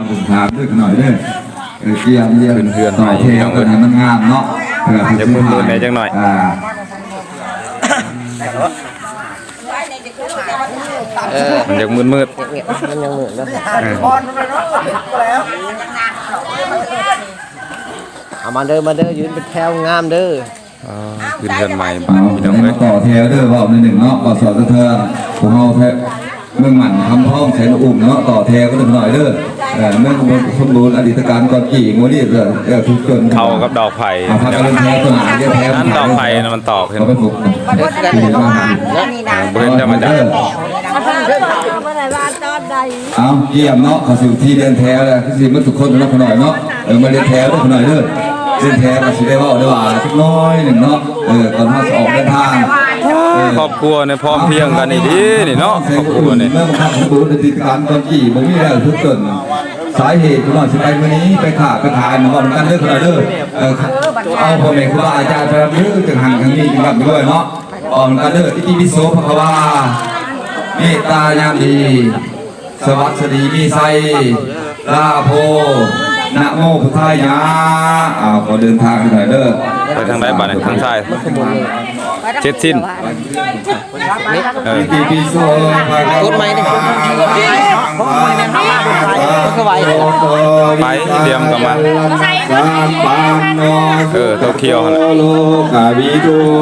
ผมถามด้วยหน่อยด้วยเกี่ยมเยี่ยมต่อเทวกันให้มันงามเนาะจะมืดๆในจังหน่อยมันยังมืดมันยังมืดแล้วเอามาเด้อยืนเป็นแถวงามเด้อขึ้นเรือนใหม่บ้านพี่น้องเลยต่อเทวเด้อบอกหนึ่งเนาะก่อสอดเธอผมเอาแทเมืองหมันทำท้องแสนอุ่มเนาะต่อเทวก็หน่อยเด้อเมื่อสมบูรณ์อดีตการก่อนกี่งวดนี้เลยทุกคนเขากับดอกไผ่พักกันแท้ตัวหนาเรียกแท้นั่นดอกไผ่มันตอกเห็นไหมเบิ้ลจะมาจากเอาเกี่ยมเนาะเขาสิที่เดินแท้เลยคือสิเมื่อทุกคนรับหน่อยเนาะมาเดินแท้ด้วยหน่อยเด้อเดินแท้มาสิได้ว่าได้ว่าสักน้อยหนึ่งเนาะก่อนมาออกเดินทางครอบครัวในพร้อมเพียงกันนี่ดีนี่เนาะครอบครัวนี่เมื่อพักสมบูรณ์อดีตการก่อนกี่บ่มีแล้วทุกคนสาเหตุคุณหมอสิไปวันนี้ไปขาไปขายมาบอกกันเด้อคุณเด้อเอาพ่อแม่ครูบาอาจารย์ไปรับเด้อจังหันครั้งนี้จังกับด้วยเนาะออกกันเด้ออิติปิโสภควาเมตตายามดีสวัสดีมีไซลาโพนะโมพุทธายะขอเดินทางหน่อยเด้อไปทางไหนบ้านทางซ้ายเช็ดสิ้นอิติปิโสกดไม้ดิไปเตรียมกับมันสามปานโนโตเคียว